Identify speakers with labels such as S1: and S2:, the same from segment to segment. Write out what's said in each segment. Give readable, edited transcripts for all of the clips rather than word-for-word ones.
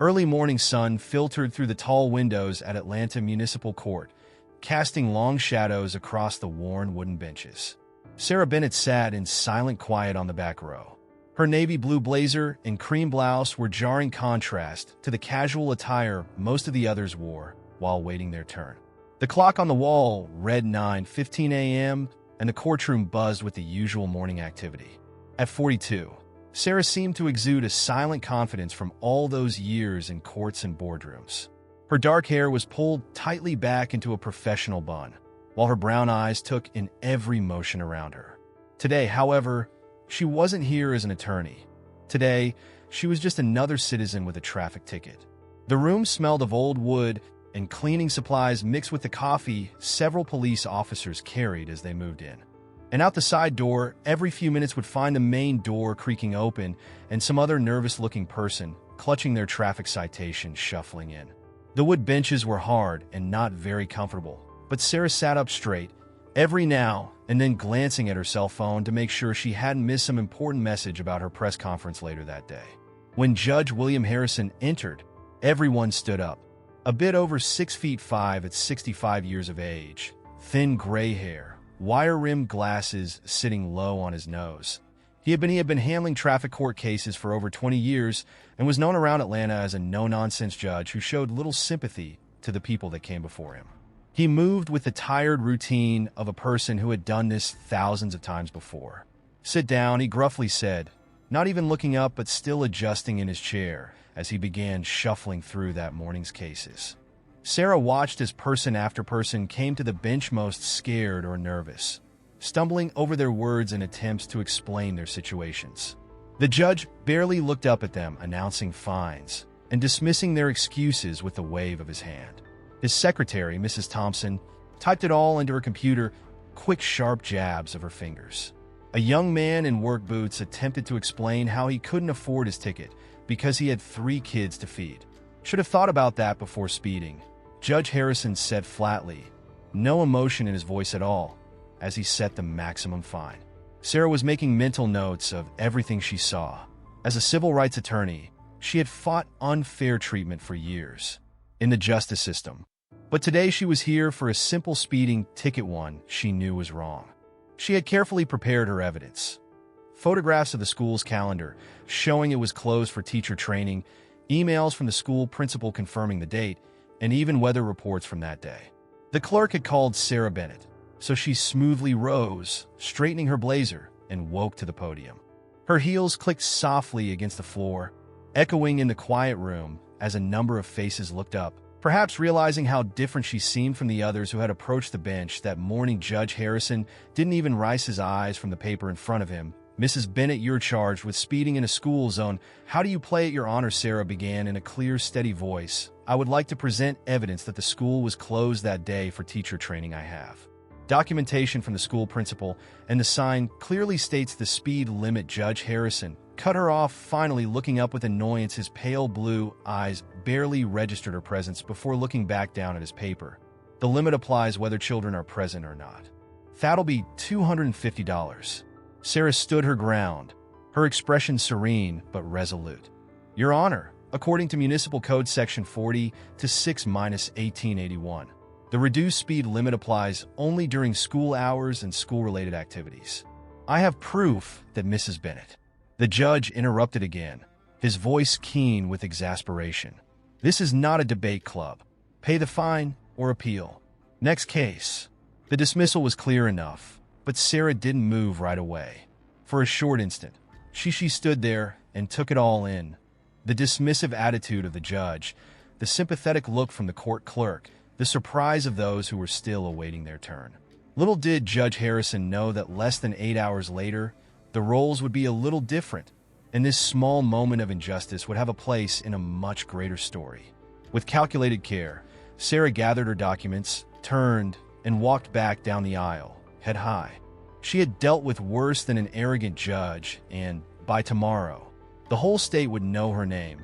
S1: Early morning sun filtered through the tall windows at Atlanta Municipal Court, casting long shadows across the worn wooden benches. Sarah Bennett sat in silent quiet on the back row. Her navy blue blazer and cream blouse were jarring contrast to the casual attire most of the others wore while waiting their turn. The clock on the wall read 9:15 a.m., and the courtroom buzzed with the usual morning activity. At 42, Sarah seemed to exude a silent confidence from all those years in courts and boardrooms. Her dark hair was pulled tightly back into a professional bun, while her brown eyes took in every motion around her. Today, however, she wasn't here as an attorney. Today, she was just another citizen with a traffic ticket. The room smelled of old wood and cleaning supplies mixed with the coffee several police officers carried as they moved in. And out the side door, every few minutes would find the main door creaking open and some other nervous-looking person, clutching their traffic citation, shuffling in. The wood benches were hard and not very comfortable, but Sarah sat up straight, every now and then glancing at her cell phone to make sure she hadn't missed some important message about her press conference later that day. When Judge William Harrison entered, everyone stood up. A bit over 6'5" at 65 years of age, thin gray hair, wire-rimmed glasses sitting low on his nose. He had been handling traffic court cases for over 20 years and was known around Atlanta as a no-nonsense judge who showed little sympathy to the people that came before him. He moved with the tired routine of a person who had done this thousands of times before. "Sit down," he gruffly said, not even looking up but still adjusting in his chair as he began shuffling through that morning's cases. Sarah watched as person after person came to the bench most scared or nervous, stumbling over their words in attempts to explain their situations. The judge barely looked up at them, announcing fines and dismissing their excuses with a wave of his hand. His secretary, Mrs. Thompson, typed it all into her computer, quick, sharp jabs of her fingers. A young man in work boots attempted to explain how he couldn't afford his ticket because he had 3 kids to feed. "Should have thought about that before speeding," Judge Harrison said flatly, no emotion in his voice at all, as he set the maximum fine. Sarah was making mental notes of everything she saw. As a civil rights attorney, she had fought unfair treatment for years in the justice system. But today she was here for a simple speeding ticket, one she knew was wrong. She had carefully prepared her evidence. Photographs of the school's calendar showing it was closed for teacher training, emails from the school principal confirming the date, and even weather reports from that day. The clerk had called Sarah Bennett, so she smoothly rose, straightening her blazer, and woke to the podium. Her heels clicked softly against the floor, echoing in the quiet room as a number of faces looked up, perhaps realizing how different she seemed from the others who had approached the bench that morning. Judge Harrison didn't even rise his eyes from the paper in front of him. "Mrs. Bennett, you're charged with speeding in a school zone. How do you play it, Your Honor?" Sarah began in a clear, steady voice. "I would like to present evidence that the school was closed that day for teacher training. I have documentation from the school principal, and the sign clearly states the speed limit." Judge Harrison cut her off, finally looking up with annoyance. His pale blue eyes barely registered her presence before looking back down at his paper. "The limit applies whether children are present or not. That'll be $250. Sarah stood her ground, her expression serene but resolute. "Your Honor, according to Municipal Code Section 40-6-1881, the reduced speed limit applies only during school hours and school-related activities. I have proof that Mrs. Bennett." The judge interrupted again, his voice keen with exasperation. "This is not a debate club. Pay the fine or appeal. Next case." The dismissal was clear enough, but Sarah didn't move right away. For a short instant, she stood there and took it all in. The dismissive attitude of the judge, the sympathetic look from the court clerk, the surprise of those who were still awaiting their turn. Little did Judge Harrison know that less than 8 hours later, the roles would be a little different, and this small moment of injustice would have a place in a much greater story. With calculated care, Sarah gathered her documents, turned, and walked back down the aisle, head high. She had dealt with worse than an arrogant judge, and by tomorrow, the whole state would know her name,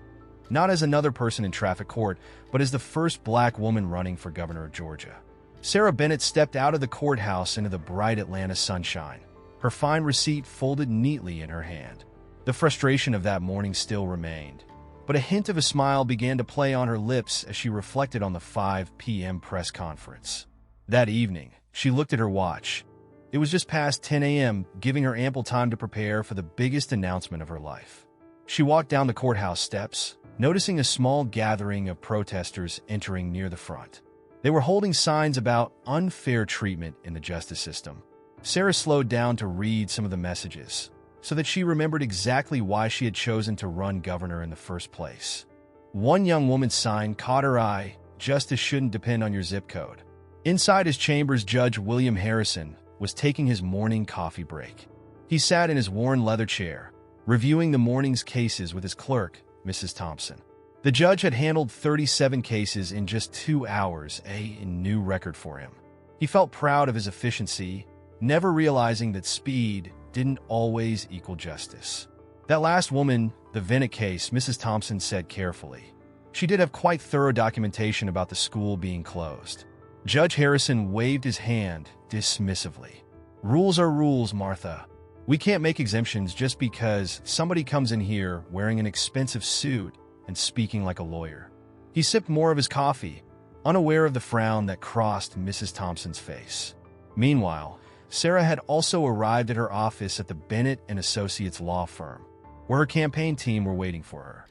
S1: not as another person in traffic court, but as the first black woman running for governor of Georgia. Sarah Bennett stepped out of the courthouse into the bright Atlanta sunshine, her fine receipt folded neatly in her hand. The frustration of that morning still remained. but a hint of a smile began to play on her lips as she reflected on the 5 p.m. press conference. That evening, she looked at her watch. It was just past 10 a.m., giving her ample time to prepare for the biggest announcement of her life. She walked down the courthouse steps, noticing a small gathering of protesters entering near the front. They were holding signs about unfair treatment in the justice system. Sarah slowed down to read some of the messages, so that she remembered exactly why she had chosen to run governor in the first place. One young woman's sign caught her eye: "Justice shouldn't depend on your zip code." Inside his chambers, Judge William Harrison was taking his morning coffee break. He sat in his worn leather chair, reviewing the morning's cases with his clerk, Mrs. Thompson. The judge had handled 37 cases in just 2 hours, a new record for him. He felt proud of his efficiency, never realizing that speed didn't always equal justice. That last woman, the Vennet case, Mrs. Thompson said carefully. She did have quite thorough documentation about the school being closed. Judge Harrison waved his hand dismissively. "Rules are rules, Martha. We can't make exemptions just because somebody comes in here wearing an expensive suit and speaking like a lawyer." He sipped more of his coffee, unaware of the frown that crossed Mrs. Thompson's face. Meanwhile, Sarah had also arrived at her office at the Bennett & Associates law firm, where her campaign team were waiting for her.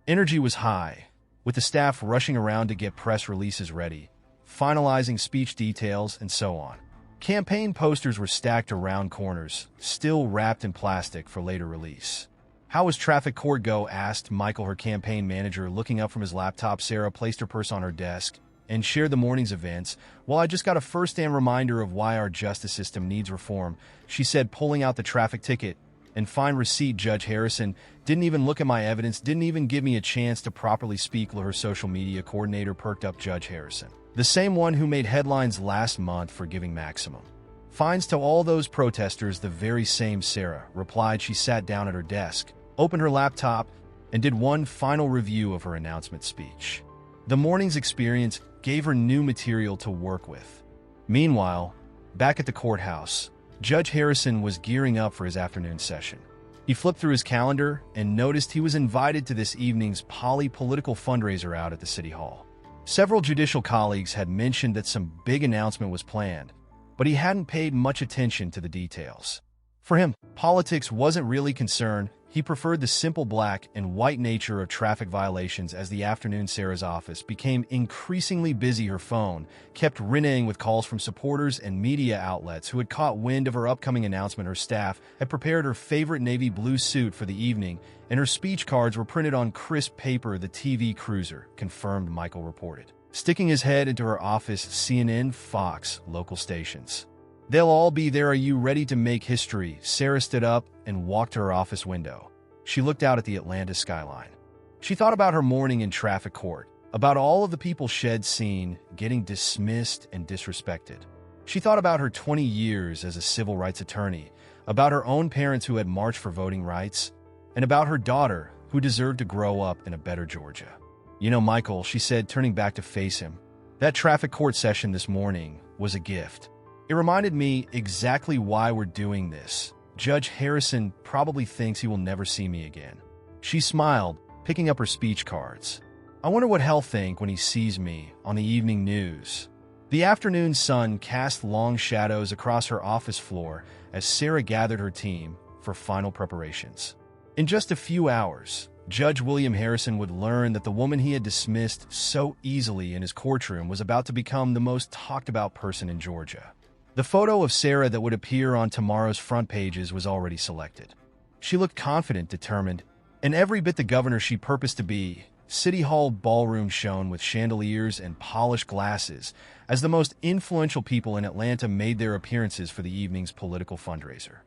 S1: Energy was high, with the staff rushing around to get press releases ready, finalizing speech details, and so on. Campaign posters were stacked around corners, still wrapped in plastic for later release. "How was traffic court go?" asked Michael, her campaign manager, looking up from his laptop. Sarah placed her purse on her desk and shared the morning's events. "Well, I just got a first-hand reminder of why our justice system needs reform," she said, pulling out the traffic ticket and fine receipt. Judge Harrison didn't even look at my evidence, didn't even give me a chance to properly speak. Her social media coordinator perked up. Judge Harrison, the same one who made headlines last month for giving maximum fines to all those protesters, the very same. Sarah replied. She sat down at her desk, opened her laptop, and did one final review of her announcement speech. The morning's experience gave her new material to work with. Meanwhile, back at the courthouse, Judge Harrison was gearing up for his afternoon session. He flipped through his calendar and noticed he was invited to this evening's political fundraiser out at the City Hall. Several judicial colleagues had mentioned that some big announcement was planned, but he hadn't paid much attention to the details. For him, politics wasn't really concerned. He preferred the simple black and white nature of traffic violations. As the afternoon, Sarah's office became increasingly busy. Her phone kept ringing with calls from supporters and media outlets who had caught wind of her upcoming announcement. Her staff had prepared her favorite navy blue suit for the evening, and her speech cards were printed on crisp paper. "The TV cruiser," confirmed, Michael reported, sticking his head into her office. "CNN, Fox, local stations. They'll all be there. Are you ready to make history?" Sarah stood up and walked to her office window. She looked out at the Atlanta skyline. She thought about her morning in traffic court, about all of the people she'd seen getting dismissed and disrespected. She thought about her 20 years as a civil rights attorney, about her own parents who had marched for voting rights, and about her daughter who deserved to grow up in a better Georgia. "You know, Michael," she said, turning back to face him, "that traffic court session this morning was a gift. It reminded me exactly why we're doing this. Judge Harrison probably thinks he will never see me again." She smiled, picking up her speech cards. "I wonder what he'll think when he sees me on the evening news." The afternoon sun cast long shadows across her office floor as Sarah gathered her team for final preparations. In just a few hours, Judge William Harrison would learn that the woman he had dismissed so easily in his courtroom was about to become the most talked-about person in Georgia. The photo of Sarah that would appear on tomorrow's front pages was already selected. She looked confident, determined, and every bit the governor she purposed to be. City Hall ballroom shone with chandeliers and polished glasses as the most influential people in Atlanta made their appearances for the evening's political fundraiser.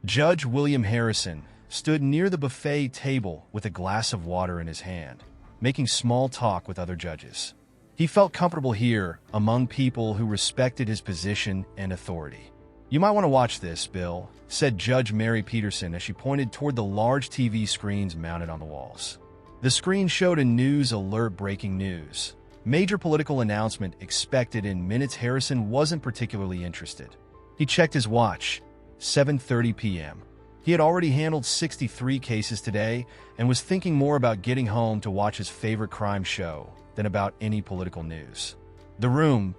S1: Judge William Harrison stood near the buffet table with a glass of water in his hand, making small talk with other judges. He felt comfortable here, among people who respected his position and authority. "You might want to watch this, Bill," said Judge Mary Peterson as she pointed toward the large TV screens mounted on the walls. The screen showed a news alert: breaking news. Major political announcement expected in minutes. Harrison wasn't particularly interested. He checked his watch. 7:30 p.m. He had already handled 63 cases today and was thinking more about getting home to watch his favorite crime show than about any political news. The room,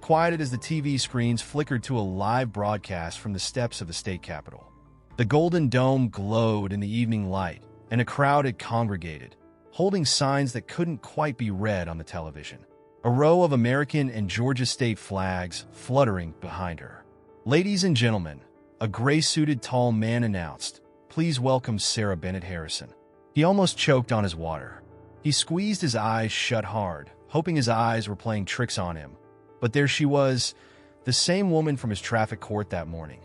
S1: quieted as the TV screens flickered to a live broadcast from the steps of the state capitol. The Golden Dome glowed in the evening light, and a crowd had congregated, holding signs that couldn't quite be read on the television. A row of American and Georgia state flags fluttering behind her. "Ladies and gentlemen," a gray-suited tall man announced, "please welcome Sarah Bennett Harrison." He almost choked on his water. He squeezed his eyes shut hard, hoping his eyes were playing tricks on him. But there she was, the same woman from his traffic court that morning,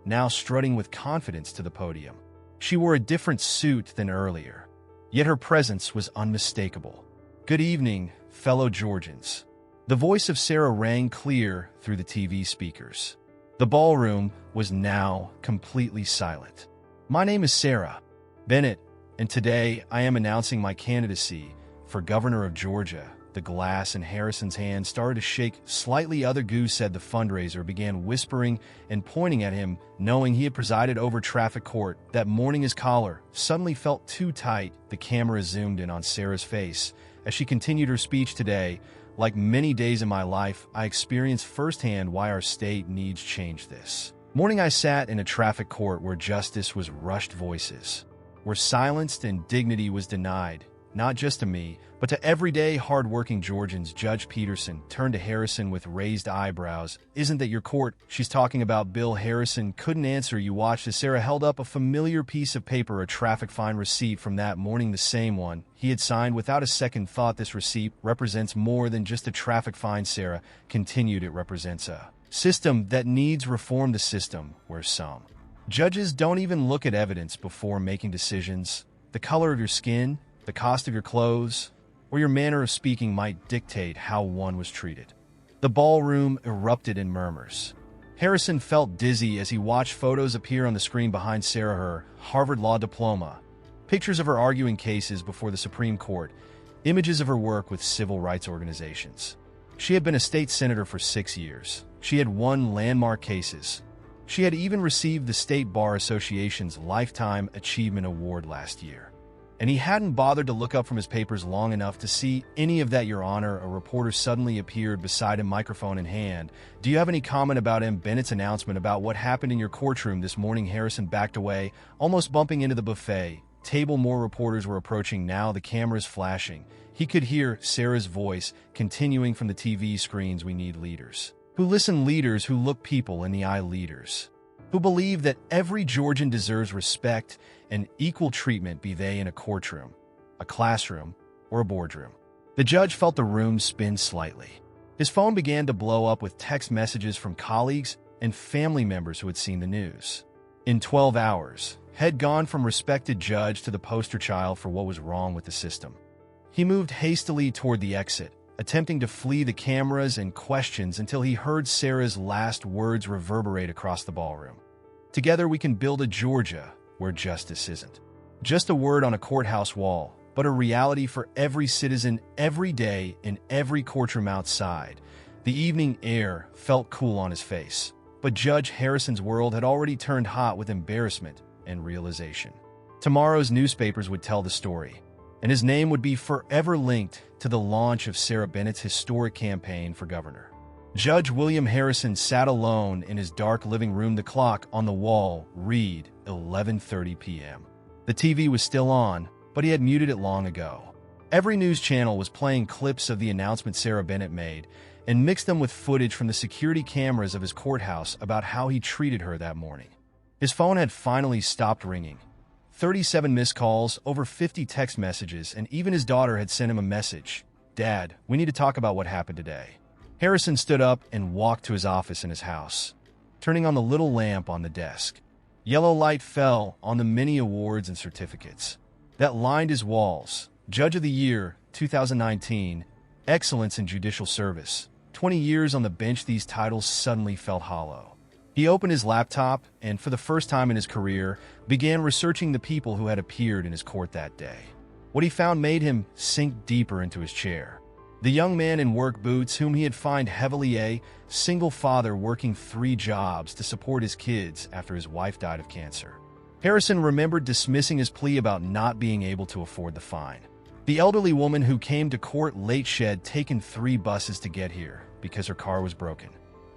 S1: now strutting with confidence to the podium. She wore a different suit than earlier, yet her presence was unmistakable. "Good evening, fellow Georgians." The voice of Sarah rang clear through the TV speakers. The ballroom was now completely silent. "My name is Sarah Bennett, and today I am announcing my candidacy for governor of Georgia." The glass in Harrison's hand started to shake slightly. Other goose said the fundraiser began whispering and pointing at him, knowing he had presided over traffic court that morning. His collar suddenly felt too tight. The camera zoomed in on Sarah's face as she continued her speech. "Today, like many days in my life, I experienced firsthand why our state needs change. This morning I sat in a traffic court where justice was rushed, voices were silenced, and dignity was denied, not just to me, but to everyday, hard-working Georgians." Judge Peterson turned to Harrison with raised eyebrows. "Isn't that your court she's talking about, Bill?" Harrison couldn't answer. "You watched as Sarah held up a familiar piece of paper, a traffic fine receipt from that morning, the same one he had signed without a second thought. "This receipt represents more than just a traffic fine," Sarah continued. "It represents a system that needs reform, the system where some judges don't even look at evidence before making decisions. The color of your skin, the cost of your clothes, or your manner of speaking might dictate how one was treated." The ballroom erupted in murmurs. Harrison felt dizzy as he watched photos appear on the screen behind Sarah, her Harvard Law diploma, pictures of her arguing cases before the Supreme Court, images of her work with civil rights organizations. She had been a state senator for 6 years. She had won landmark cases. She had even received the State Bar Association's Lifetime Achievement Award last year. And he hadn't bothered to look up from his papers long enough to see any of that. "Your Honor," a reporter suddenly appeared beside him, microphone in hand. "Do you have any comment about M. Bennett's announcement about what happened in your courtroom this morning?" Harrison backed away, almost bumping into the buffet table. More reporters were approaching now, the cameras flashing. He could hear Sarah's voice continuing from the TV screens. "We need leaders who listen, leaders who look people in the eye, leaders who believe that every Georgian deserves respect and equal treatment, be they in a courtroom, a classroom, or a boardroom." The judge felt the room spin slightly. His phone began to blow up with text messages from colleagues and family members who had seen the news. In 12 hours, had gone from respected judge to the poster child for what was wrong with the system. He moved hastily toward the exit, attempting to flee the cameras and questions until he heard Sarah's last words reverberate across the ballroom. "Together we can build a Georgia where justice isn't just a word on a courthouse wall, but a reality for every citizen, every day, in every courtroom outside." The evening air felt cool on his face, but Judge Harrison's world had already turned hot with embarrassment and realization. Tomorrow's newspapers would tell the story, and his name would be forever linked to the launch of Sarah Bennett's historic campaign for governor. Judge William Harrison sat alone in his dark living room. The clock on the wall read 11:30 p.m. The TV was still on, but he had muted it long ago. Every news channel was playing clips of the announcement Sarah Bennett made and mixed them with footage from the security cameras of his courthouse about how he treated her that morning. His phone had finally stopped ringing. 37 missed calls, over 50 text messages, and even his daughter had sent him a message. "Dad, we need to talk about what happened today." Harrison stood up and walked to his office in his house, turning on the little lamp on the desk. Yellow light fell on the many awards and certificates that lined his walls. Judge of the Year, 2019, Excellence in Judicial Service, 20 years on the bench. These titles suddenly felt hollow. He opened his laptop and, for the first time in his career, began researching the people who had appeared in his court that day. What he found made him sink deeper into his chair. The young man in work boots whom he had fined heavily, a single father working 3 jobs to support his kids after his wife died of cancer. Harrison remembered dismissing his plea about not being able to afford the fine. The elderly woman who came to court late had taken 3 buses to get here because her car was broken.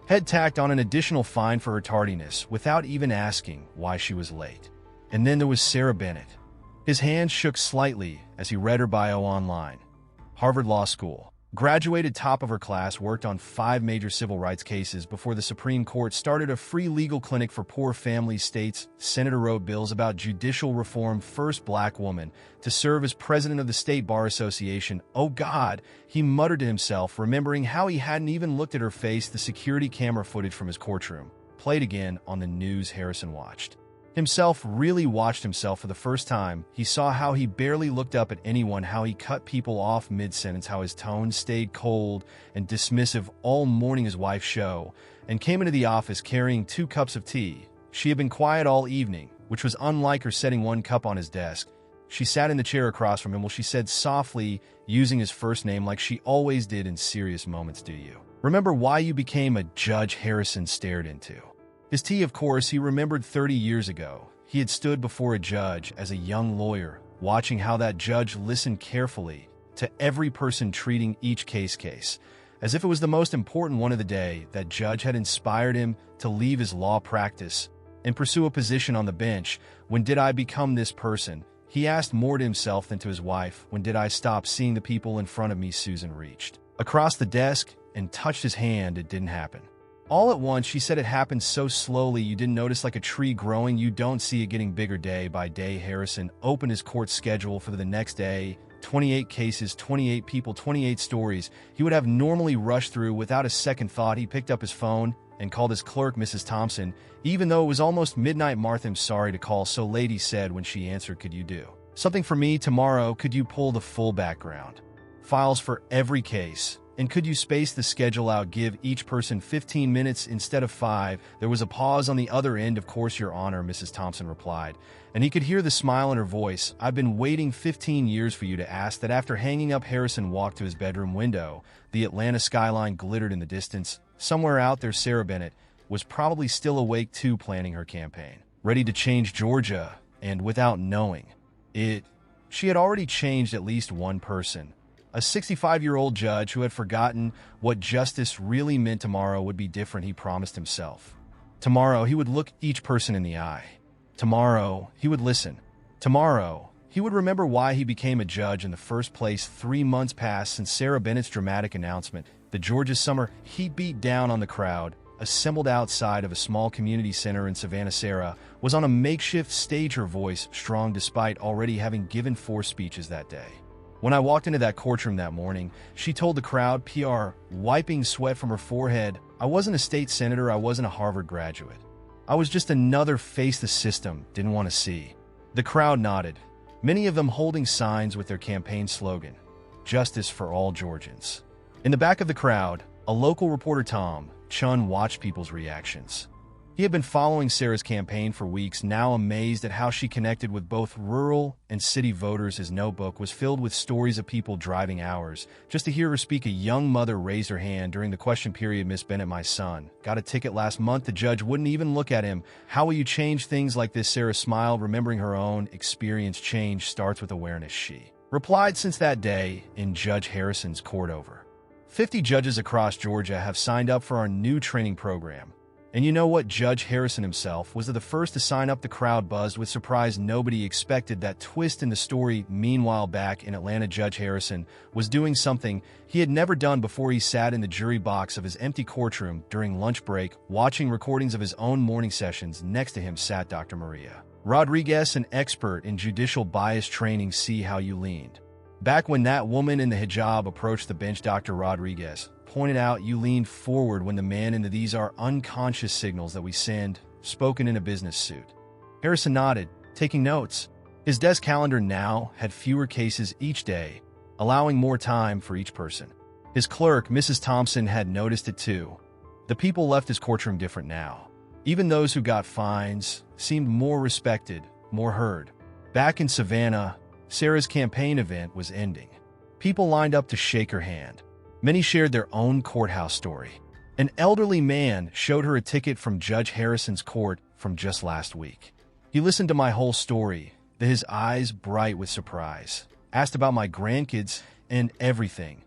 S1: Had tacked on an additional fine for her tardiness without even asking why she was late. And then there was Sarah Bennett. His hands shook slightly as he read her bio online. Harvard Law School. Graduated top of her class, worked on 5 major civil rights cases before the Supreme Court, started a free legal clinic for poor families, states. Senator wrote bills about judicial reform, first black woman to serve as president of the State Bar Association. Oh God, he muttered to himself, remembering how he hadn't even looked at her face. The security camera footage from his courtroom played again on the news. Harrison watched really watched himself for the first time. He saw how he barely looked up at anyone, how he cut people off mid-sentence, how his tone stayed cold and dismissive all morning. His wife, Show, and came into the office carrying 2 cups of tea. She had been quiet all evening, which was unlike her, setting 1 cup on his desk. She sat in the chair across from him while she said softly, using his first name like she always did in serious moments, "Do you remember why you became a judge?" Harrison stared into his tea. Of course, he remembered 30 years ago. He had stood before a judge as a young lawyer, watching how that judge listened carefully to every person, treating each case as if it was the most important one of the day. That judge had inspired him to leave his law practice and pursue a position on the bench. When did I become this person? He asked, more to himself than to his wife. When did I stop seeing the people in front of me? Susan reached across the desk and touched his hand. It didn't happen all at once. She said, it happened so slowly you didn't notice, like a tree growing. You don't see it getting bigger day by day. Harrison opened his court schedule for the next day. 28 cases, 28 people, 28 stories. He would have normally rushed through without a second thought. He picked up his phone and called his clerk, Mrs. Thompson. Even though it was almost midnight, "Martha, I'm sorry to call so late," he said when she answered. "Could you do something for me tomorrow? Could you pull the full background files for every case? And could you space the schedule out? Give each person 15 minutes instead of 5. There was a pause on the other end. "Of course, Your Honor," Mrs. Thompson replied, and he could hear the smile in her voice. "I've been waiting 15 years for you to ask that." After hanging up, Harrison walked to his bedroom window. The Atlanta skyline glittered in the distance. Somewhere out there, Sarah Bennett was probably still awake too, planning her campaign, ready to change Georgia, and without knowing it, she had already changed at least one person. A 65-year-old judge who had forgotten what justice really meant. Tomorrow would be different, he promised himself. Tomorrow, he would look each person in the eye. Tomorrow, he would listen. Tomorrow, he would remember why he became a judge in the first place. 3 months passed since Sarah Bennett's dramatic announcement. The Georgia summer heat beat down on the crowd, assembled outside of a small community center in Savannah. Sarah was on a makeshift stage, her voice strong despite already having given 4 speeches that day. "When I walked into that courtroom that morning," she told the crowd, wiping sweat from her forehead, "I wasn't a state senator, I wasn't a Harvard graduate. I was just another face the system didn't want to see." The crowd nodded, many of them holding signs with their campaign slogan, "Justice for all Georgians." In the back of the crowd, a local reporter, Tom Chun, watched people's reactions. He had been following Sarah's campaign for weeks now, amazed at how she connected with both rural and city voters. His notebook was filled with stories of people driving hours just to hear her speak. A young mother raised her hand during the question period. "Miss Bennett, my son got a ticket last month." The judge wouldn't even look at him. "How will you change things like this?" Sarah smiled, remembering her own experience. "Change starts with awareness," she replied. Since that day in Judge Harrison's court, over 50 judges across Georgia have signed up for our new training program. And you know what? Judge Harrison himself was the first to sign up. The crowd buzzed with surprise. Nobody expected that twist in the story. Meanwhile, back in Atlanta, Judge Harrison was doing something he had never done before. He sat in the jury box of his empty courtroom during lunch break, watching recordings of his own morning sessions. Next to him sat Dr. Maria Rodriguez, an expert in judicial bias training. "See how you leaned back when that woman in the hijab approached the bench," Dr. Rodriguez pointed out. "You leaned forward when the man in the these are unconscious signals that we send," spoken in a business suit. Harrison nodded, taking notes. His desk calendar now had fewer cases each day, allowing more time for each person. His clerk, Mrs. Thompson, had noticed it too. The people left his courtroom different now. Even those who got fines seemed more respected, more heard. Back in Savannah, Sarah's campaign event was ending. People lined up to shake her hand. Many shared their own courthouse story. An elderly man showed her a ticket from Judge Harrison's court from just last week. He listened to my whole story, his eyes bright with surprise, asked about my grandkids and everything.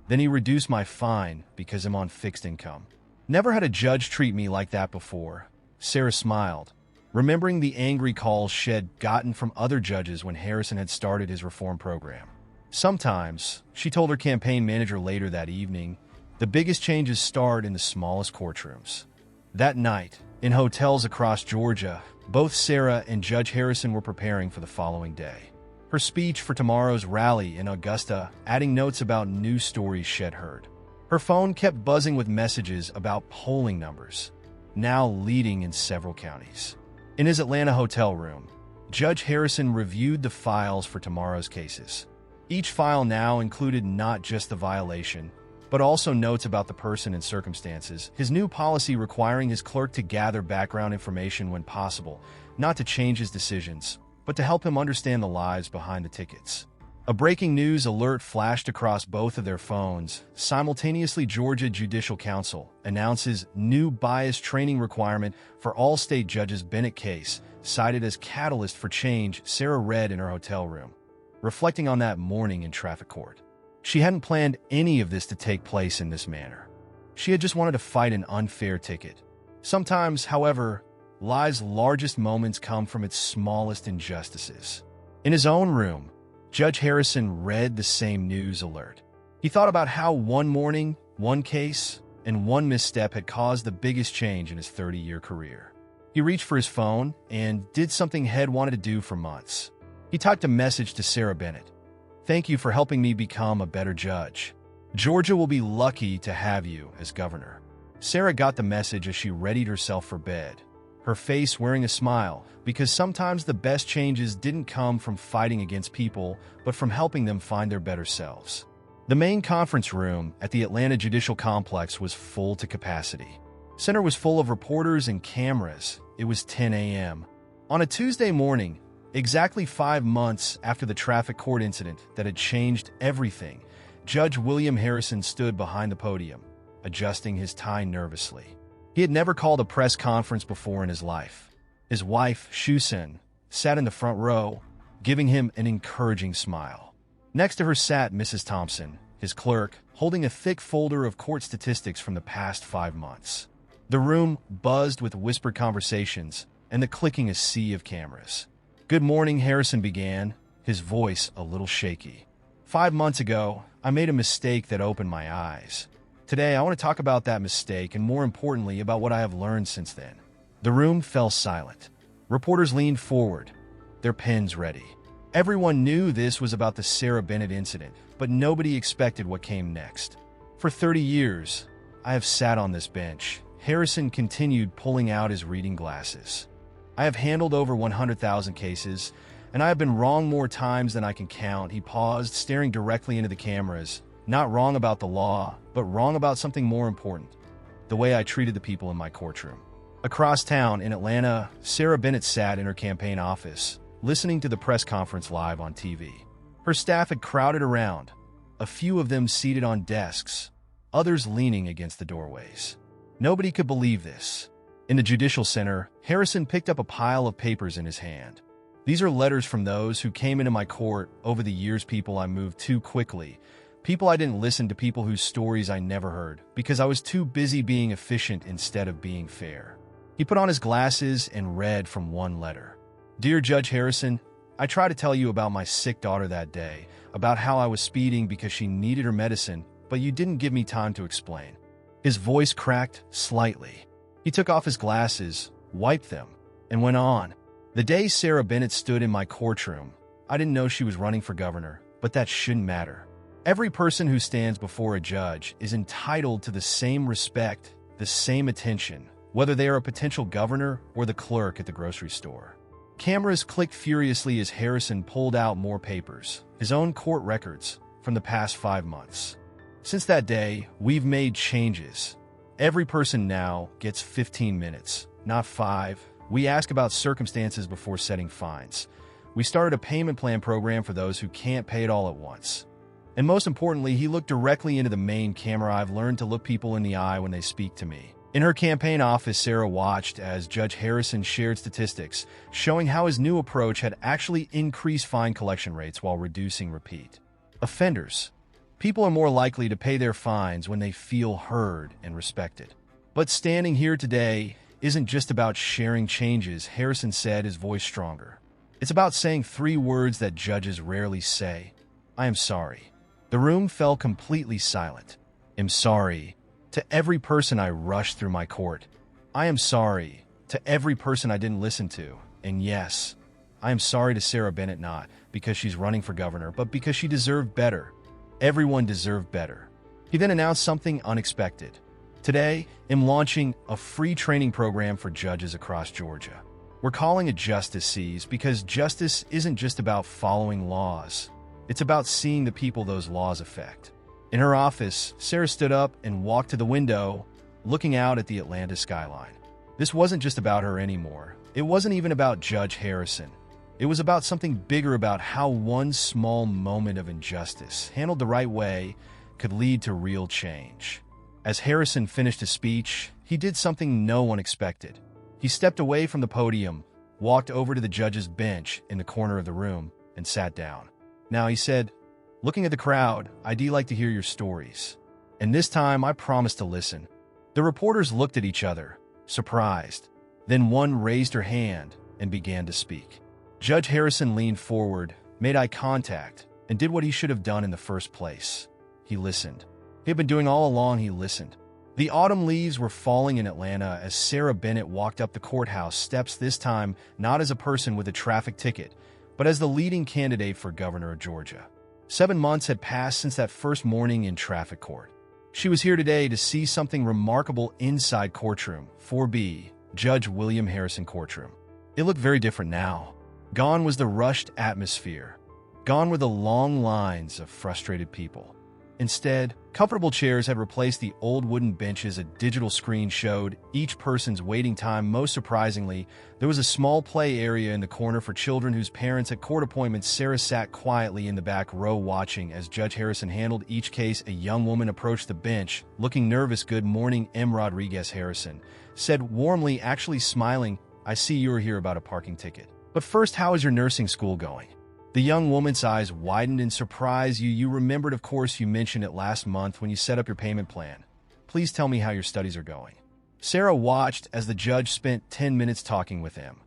S1: Then he reduced my fine because I'm on fixed income. Never had a judge treat me like that before. Sarah smiled, remembering the angry calls she'd gotten from other judges when Harrison had started his reform program. Sometimes, she told her campaign manager later that evening, the biggest changes start in the smallest courtrooms. That night, in hotels across Georgia, both Sarah and Judge Harrison were preparing for the following day. Her speech for tomorrow's rally in Augusta, adding notes about news stories she'd heard. Her phone kept buzzing with messages about polling numbers, now leading in several counties. In his Atlanta hotel room, Judge Harrison reviewed the files for tomorrow's cases. Each file now included not just the violation, but also notes about the person and circumstances. His new policy requiring his clerk to gather background information when possible, not to change his decisions, but to help him understand the lies behind the tickets. A breaking news alert flashed across both of their phones. Simultaneously, Georgia Judicial Council announces new bias training requirement for all state judges. Bennett case, cited as catalyst for change, Sarah read in her hotel room, reflecting on that morning in traffic court. She hadn't planned any of this to take place in this manner. She had just wanted to fight an unfair ticket. Sometimes, however, life's largest moments come from its smallest injustices. In his own room, Judge Harrison read the same news alert. He thought about how one morning, one case, and one misstep had caused the biggest change in his 30-year career. He reached for his phone and did something he'd wanted to do for months. He typed a message to Sarah Bennett. "Thank you for helping me become a better judge. Georgia will be lucky to have you as governor." Sarah got the message as she readied herself for bed, her face wearing a smile, because sometimes the best changes didn't come from fighting against people, but from helping them find their better selves. The main conference room at the Atlanta Judicial Complex was full to capacity. Center was full of reporters and cameras. It was 10 a.m. On a Tuesday morning, exactly 5 months after the traffic court incident that had changed everything, Judge William Harrison stood behind the podium, adjusting his tie nervously. He had never called a press conference before in his life. His wife, Shusen, sat in the front row, giving him an encouraging smile. Next to her sat Mrs. Thompson, his clerk, holding a thick folder of court statistics from the past 5 months. The room buzzed with whispered conversations and the clicking of a sea of cameras. "Good morning," Harrison began, his voice a little shaky. "5 months ago, I made a mistake that opened my eyes. Today, I want to talk about that mistake and, more importantly, about what I have learned since then." The room fell silent. Reporters leaned forward, their pens ready. Everyone knew this was about the Sarah Bennett incident, but nobody expected what came next. "For 30 years, I have sat on this bench," Harrison continued, pulling out his reading glasses. "I have handled over 100,000 cases, and I have been wrong more times than I can count." He paused, staring directly into the cameras. "Not wrong about the law, but wrong about something more important: the way I treated the people in my courtroom." Across town in Atlanta, Sarah Bennett sat in her campaign office, listening to the press conference live on TV. Her staff had crowded around, a few of them seated on desks, others leaning against the doorways. Nobody could believe this. In the Judicial Center, Harrison picked up a pile of papers in his hand. "These are letters from those who came into my court over the years, people I moved too quickly, people I didn't listen to, people whose stories I never heard, because I was too busy being efficient instead of being fair." He put on his glasses and read from one letter. "Dear Judge Harrison, I tried to tell you about my sick daughter that day, about how I was speeding because she needed her medicine, but you didn't give me time to explain." His voice cracked slightly. He took off his glasses, wiped them, and went on. "The day Sarah Bennett stood in my courtroom, I didn't know she was running for governor, but that shouldn't matter. Every person who stands before a judge is entitled to the same respect, the same attention, whether they are a potential governor or the clerk at the grocery store." Cameras clicked furiously as Harrison pulled out more papers, his own court records from the past 5 months. "Since that day, we've made changes. Every person now gets 15 minutes, not 5. We ask about circumstances before setting fines. We started a payment plan program for those who can't pay it all at once. And most importantly, he looked directly into the main camera. I've learned to look people in the eye when they speak to me. In her campaign office, Sarah watched as Judge Harrison shared statistics showing how his new approach had actually increased fine collection rates while reducing repeat offenders. People are more likely to pay their fines when they feel heard and respected. But standing here today isn't just about sharing changes, Harrison said, his voice stronger. It's about saying 3 words that judges rarely say. I am sorry. The room fell completely silent. I'm sorry to every person I rushed through my court. I am sorry to every person I didn't listen to. And yes, I am sorry to Sarah Bennett, not because she's running for governor, but because she deserved better. Everyone deserved better. He then announced something unexpected. Today, I'm launching a free training program for judges across Georgia. We're calling it Justice Sees because justice isn't just about following laws. It's about seeing the people those laws affect. In her office, Sarah stood up and walked to the window, looking out at the Atlanta skyline. This wasn't just about her anymore. It wasn't even about Judge Harrison. It was about something bigger, about how one small moment of injustice, handled the right way, could lead to real change. As Harrison finished his speech, he did something no one expected. He stepped away from the podium, walked over to the judge's bench in the corner of the room, and sat down. Now, he said, looking at the crowd, I'd like to hear your stories. And this time, I promised to listen. The reporters looked at each other, surprised. Then one raised her hand and began to speak. Judge Harrison leaned forward, made eye contact, and did what he should have done in the first place. He listened. He had been doing all along. He listened. The autumn leaves were falling in Atlanta as Sarah Bennett walked up the courthouse steps, this time not as a person with a traffic ticket, but as the leading candidate for governor of Georgia. 7 months had passed since that first morning in traffic court. She was here today to see something remarkable inside courtroom 4B, Judge William Harrison courtroom. It looked very different now. Gone was the rushed atmosphere. Gone were the long lines of frustrated people. Instead, comfortable chairs had replaced the old wooden benches. A digital screen showed each person's waiting time. Most surprisingly, there was a small play area in the corner for children whose parents had court appointments. Sarah sat quietly in the back row watching as Judge Harrison handled each case. A young woman approached the bench, looking nervous. Good morning, M. Rodriguez, Harrison said warmly, actually smiling. I see you are here about a parking ticket. But first, how is your nursing school going? The young woman's eyes widened in surprise. You remembered, of course, you mentioned it last month when you set up your payment plan. Please tell me how your studies are going. Sarah watched as the judge spent 10 minutes talking with him.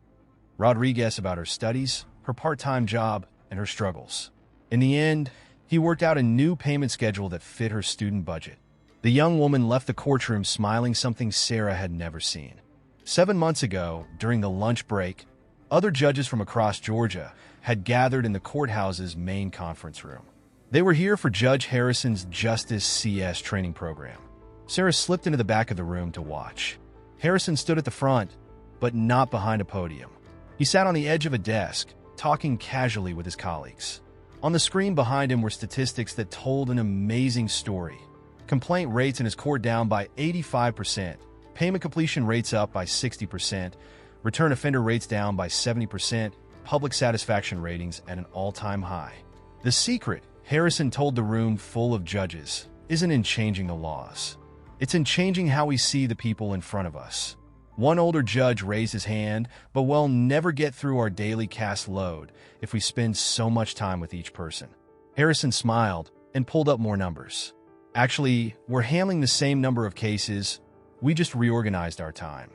S1: Rodriguez about her studies, her part-time job, and her struggles. In the end, he worked out a new payment schedule that fit her student budget. The young woman left the courtroom smiling, something Sarah had never seen. 7 months ago, during the lunch break, other judges from across Georgia had gathered in the courthouse's main conference room. They were here for Judge Harrison's Justice CS training program. Sarah slipped into the back of the room to watch. Harrison stood at the front, but not behind a podium. He sat on the edge of a desk, talking casually with his colleagues. On the screen behind him were statistics that told an amazing story. Complaint rates in his court down by 85%, payment completion rates up by 60%, return offender rates down by 70%, public satisfaction ratings at an all-time high. The secret, Harrison told the room full of judges, isn't in changing the laws. It's in changing how we see the people in front of us. One older judge raised his hand, but we'll never get through our daily cast load if we spend so much time with each person. Harrison smiled and pulled up more numbers. Actually, we're handling the same number of cases. We just reorganized our time.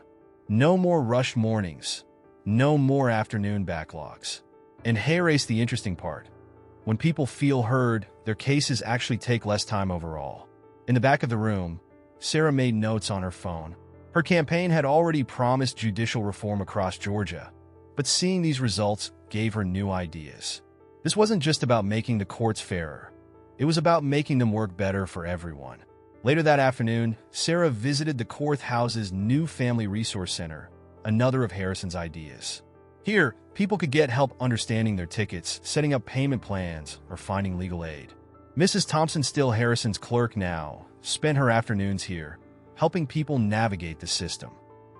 S1: No more rushed mornings. No more afternoon backlogs. And here's the interesting part. When people feel heard, their cases actually take less time overall. In the back of the room, Sarah made notes on her phone. Her campaign had already promised judicial reform across Georgia, but seeing these results gave her new ideas. This wasn't just about making the courts fairer. It was about making them work better for everyone. Later that afternoon, Sarah visited the courthouse's new Family Resource Center, another of Harrison's ideas. Here, people could get help understanding their tickets, setting up payment plans, or finding legal aid. Mrs. Thompson, still Harrison's clerk now, spent her afternoons here, helping people navigate the system.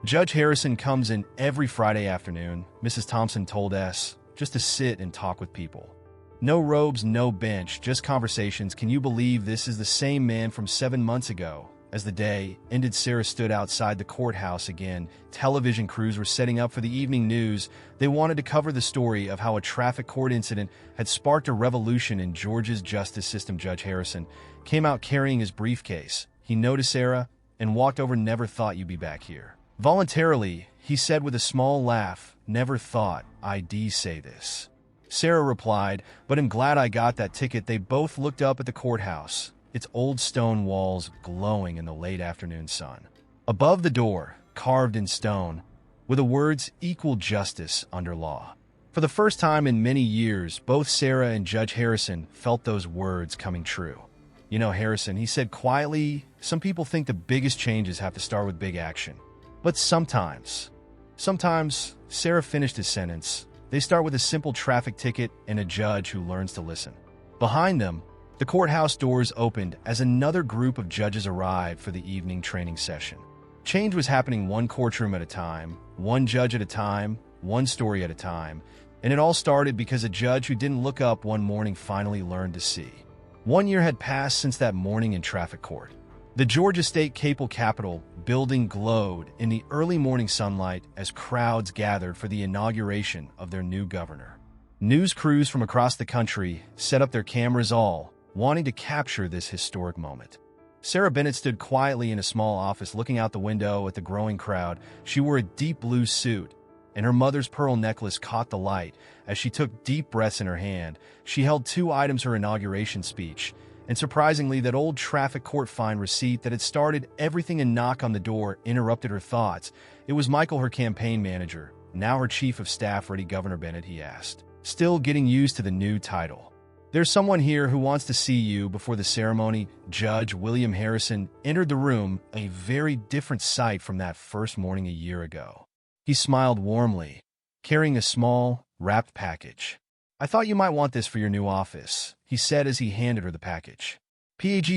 S1: Judge Harrison comes in every Friday afternoon, Mrs. Thompson told us, just to sit and talk with people. No robes, no bench, just conversations. Can you believe this is the same man from 7 months ago? As the day ended, Sarah stood outside the courthouse again. Television crews were setting up for the evening news. They wanted to cover the story of how a traffic court incident had sparked a revolution in Georgia's justice system. Judge Harrison came out carrying his briefcase. He noticed Sarah and walked over. Never thought you'd be back here. Voluntarily, he said with a small laugh, never thought I'd say this. Sarah replied, but I'm glad I got that ticket. They both looked up at the courthouse, its old stone walls glowing in the late afternoon sun. Above the door, carved in stone, were the words "Equal Justice Under Law." For the first time in many years, both Sarah and Judge Harrison felt those words coming true. You know, Harrison, he said quietly, some people think the biggest changes have to start with big action. But sometimes, Sarah finished his sentence. They start with a simple traffic ticket and a judge who learns to listen. Behind them, the courthouse doors opened as another group of judges arrived for the evening training session. Change was happening one courtroom at a time, one judge at a time, one story at a time, and it all started because a judge who didn't look up one morning finally learned to see. 1 year had passed since that morning in traffic court. The Georgia State Capitol building glowed in the early morning sunlight as crowds gathered for the inauguration of their new governor. News crews from across the country set up their cameras, all wanting to capture this historic moment. Sarah Bennett stood quietly in a small office looking out the window at the growing crowd. She wore a deep blue suit, and her mother's pearl necklace caught the light as she took deep breaths in her hand. She held 2 items: her inauguration speech, and surprisingly, that old traffic court fine receipt that had started everything. A knock on the door interrupted her thoughts. It was Michael, her campaign manager, now her chief of staff. "Ready, Governor Bennett?" he asked, still getting used to the new title. "There's someone here who wants to see you." Before the ceremony, Judge William Harrison entered the room, a very different sight from that first morning a year ago. He smiled warmly, carrying a small, wrapped package. "I thought you might want this for your new office," he said as he handed her the package.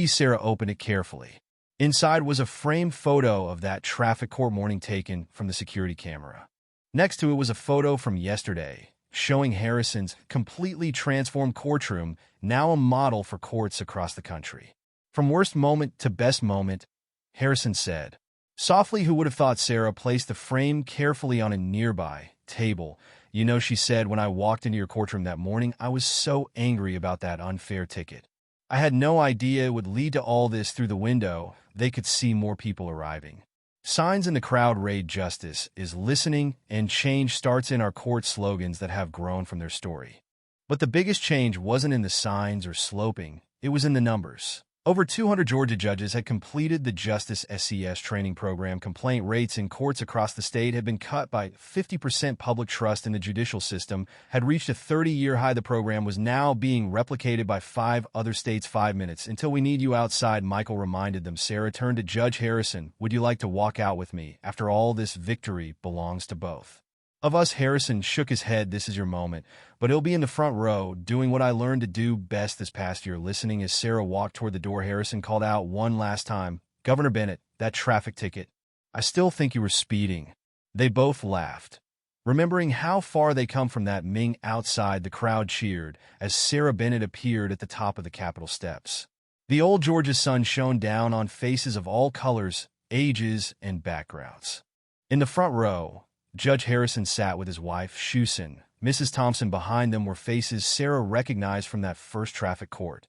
S1: Sarah opened it carefully. Inside was a framed photo of that traffic court morning taken from the security camera. Next to it was a photo from yesterday, showing Harrison's completely transformed courtroom, now a model for courts across the country. "From worst moment to best moment," Harrison said softly. Who would have thought? Sarah placed the frame carefully on a nearby table. "You know," she said, "when I walked into your courtroom that morning, I was so angry about that unfair ticket. I had no idea it would lead to all this." Through the window, they could see more people arriving. Signs in the crowd read, "Justice is listening and change starts in our court," slogans that have grown from their story. But the biggest change wasn't in the signs or sloping, it was in the numbers. Over 200 Georgia judges had completed the Justice SCS training program. Complaint rates in courts across the state had been cut by 50%. Public trust in the judicial system had reached a 30-year high. The program was now being replicated by 5 other states. "5 minutes until we need you outside," Michael reminded them. Sarah turned to Judge Harrison. "Would you like to walk out with me? After all, this victory belongs to both of us." Harrison shook his head. "This is your moment, but it'll be in the front row, doing what I learned to do best this past year, listening." As Sarah walked toward the door, Harrison called out one last time, "Governor Bennett, that traffic ticket. I still think you were speeding." They both laughed, remembering how far they come from that Ming. Outside, the crowd cheered as Sarah Bennett appeared at the top of the Capitol steps. The old Georgia sun shone down on faces of all colors, ages, and backgrounds. In the front row, Judge Harrison sat with his wife, Shusin. Mrs. Thompson behind them were faces Sarah recognized from that first traffic court.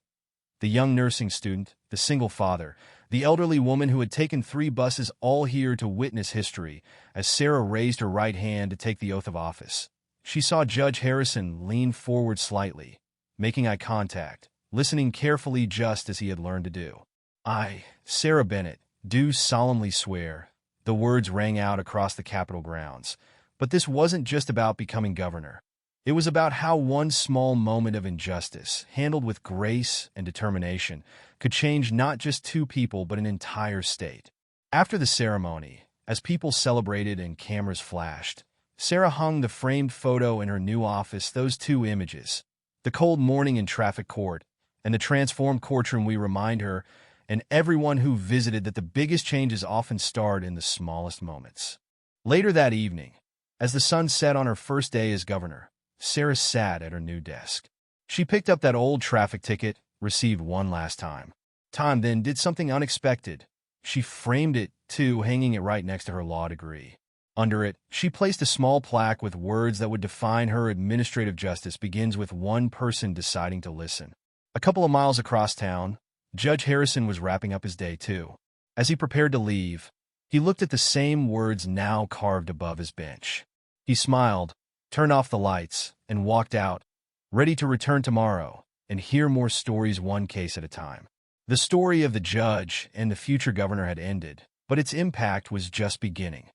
S1: The young nursing student, the single father, the elderly woman who had taken 3 buses, all here to witness history. As Sarah raised her right hand to take the oath of office, she saw Judge Harrison lean forward slightly, making eye contact, listening carefully just as he had learned to do. "I, Sarah Bennett, do solemnly swear." The words rang out across the Capitol grounds. But this wasn't just about becoming governor. It was about how one small moment of injustice, handled with grace and determination, could change not just 2 people but an entire state. After the ceremony, as people celebrated and cameras flashed, Sarah hung the framed photo in her new office. Those 2 images, the cold morning in traffic court and the transformed courtroom, we remind her and everyone who visited that the biggest changes often start in the smallest moments. Later that evening, as the sun set on her first day as governor, Sarah sat at her new desk. She picked up that old traffic ticket, received one last time. Time then did something unexpected. She framed it, too, hanging it right next to her law degree. Under it, she placed a small plaque with words that would define her: administrative justice begins with one person deciding to listen. A couple of miles across town, Judge Harrison was wrapping up his day, too. As he prepared to leave, he looked at the same words now carved above his bench. He smiled, turned off the lights, and walked out, ready to return tomorrow and hear more stories, one case at a time. The story of the judge and the future governor had ended, but its impact was just beginning.